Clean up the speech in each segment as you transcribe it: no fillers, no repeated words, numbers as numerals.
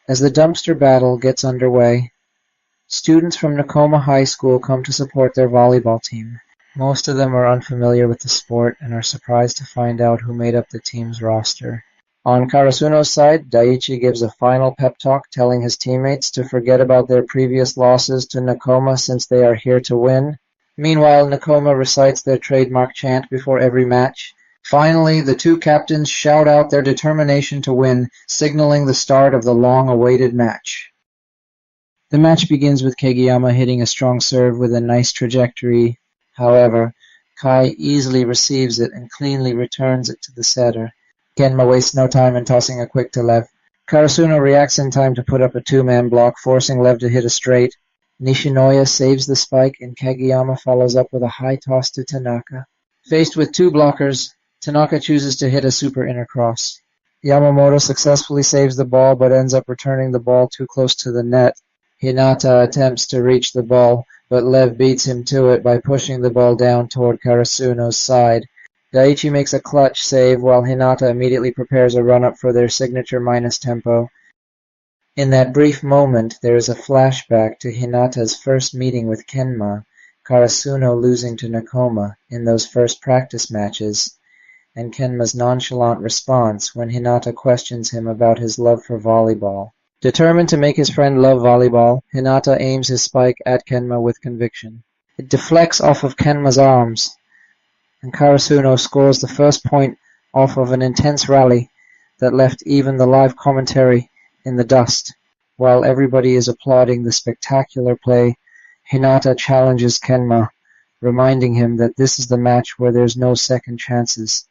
As the dumpster battle gets underway, students from Nakoma High School come to support their volleyball team. Most of them are unfamiliar with the sport and are surprised to find out who made up the team's roster. On Karasuno's side, Daiichi gives a final pep talk telling his teammates to forget about their previous losses to Nakoma since they are here to win. Meanwhile, Nakoma recites their trademark chant before every match. Finally, the two captains shout out their determination to win, signaling the start of the long-awaited match. The match begins with Kageyama hitting a strong serve with a nice trajectory. However, Kai easily receives it and cleanly returns it to the setter. Kenma wastes no time in tossing a quick to Lev. Karasuno reacts in time to put up a two-man block, forcing Lev to hit a straight. Nishinoya saves the spike, and Kageyama follows up with a high toss to Tanaka. Faced with two blockers, Tanaka chooses to hit a super inner cross. Yamamoto successfully saves the ball but ends up returning the ball too close to the net. Hinata attempts to reach the ball, but Lev beats him to it by pushing the ball down toward Karasuno's side. Daiichi makes a clutch save while Hinata immediately prepares a run-up for their signature minus tempo. In that brief moment, there is a flashback to Hinata's first meeting with Kenma, Karasuno losing to Nakoma in those first practice matches, and Kenma's nonchalant response when Hinata questions him about his love for volleyball. Determined to make his friend love volleyball, Hinata aims his spike at Kenma with conviction. It deflects off of Kenma's arms, and Karasuno scores the first point off of an intense rally that left even the live commentary in the dust. While everybody is applauding the spectacular play, Hinata challenges Kenma, reminding him that this is the match where there's no second chances.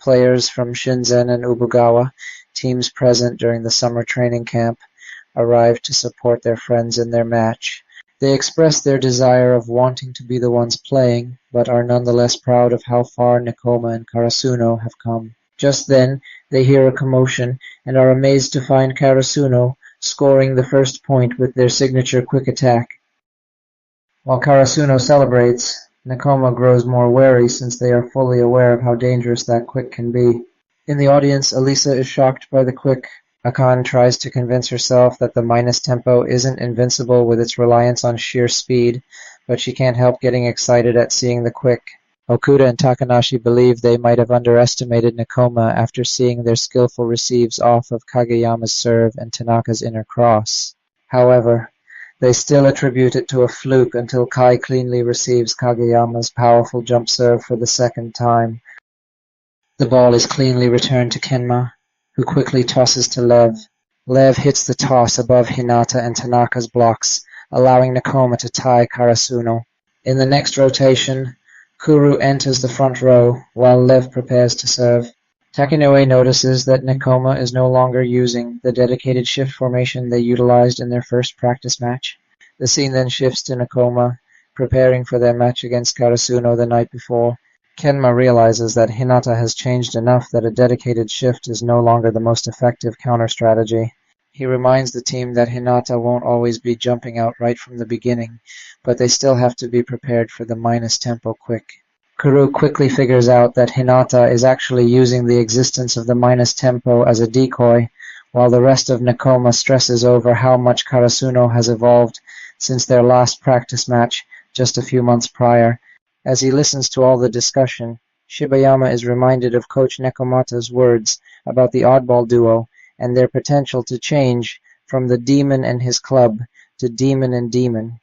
Players from Shinzen and Ubugawa, teams present during the summer training camp, arrive to support their friends in their match. They express their desire of wanting to be the ones playing, but are nonetheless proud of how far Nakoma and Karasuno have come. Just then, they hear a commotion and are amazed to find Karasuno scoring the first point with their signature quick attack. While Karasuno celebrates, Nakoma grows more wary since they are fully aware of how dangerous that quick can be. In the audience, Elisa is shocked by the quick. Akan tries to convince herself that the minus tempo isn't invincible with its reliance on sheer speed, but she can't help getting excited at seeing the quick. Okuda and Takanashi believe they might have underestimated Nakoma after seeing their skillful receives off of Kageyama's serve and Tanaka's inner cross. However, they still attribute it to a fluke until Kai cleanly receives Kageyama's powerful jump serve for the second time. The ball is cleanly returned to Kenma, who quickly tosses to Lev. Lev hits the toss above Hinata and Tanaka's blocks, allowing Nakoma to tie Karasuno. In the next rotation, Kuru enters the front row while Lev prepares to serve. Takinoue notices that Nakoma is no longer using the dedicated shift formation they utilized in their first practice match. The scene then shifts to Nakoma, preparing for their match against Karasuno the night before. Kenma realizes that Hinata has changed enough that a dedicated shift is no longer the most effective counter-strategy. He reminds the team that Hinata won't always be jumping out right from the beginning, but they still have to be prepared for the minus tempo quick. Kuru quickly figures out that Hinata is actually using the existence of the minus tempo as a decoy, while the rest of Nakoma stresses over how much Karasuno has evolved since their last practice match just a few months prior. As he listens to all the discussion, Shibayama is reminded of Coach Nekomata's words about the oddball duo and their potential to change from the demon and his club to demon and demon.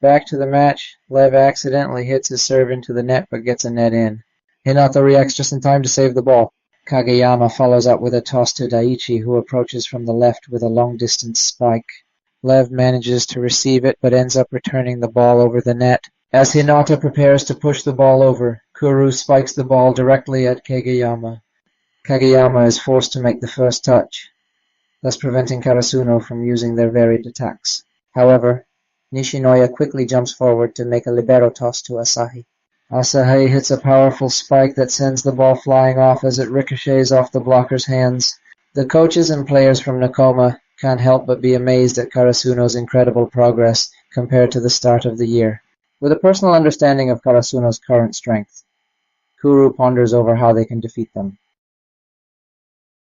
Back to the match, Lev accidentally hits his serve into the net but gets a net in. Hinata reacts just in time to save the ball. Kageyama follows up with a toss to Daiichi, who approaches from the left with a long-distance spike. Lev manages to receive it but ends up returning the ball over the net. As Hinata prepares to push the ball over, Kuru spikes the ball directly at Kageyama. Kageyama is forced to make the first touch, thus preventing Karasuno from using their varied attacks. However, Nishinoya quickly jumps forward to make a libero toss to Asahi. Asahi hits a powerful spike that sends the ball flying off as it ricochets off the blocker's hands. The coaches and players from Nakoma can't help but be amazed at Karasuno's incredible progress compared to the start of the year. With a personal understanding of Karasuno's current strength, Kuru ponders over how they can defeat them.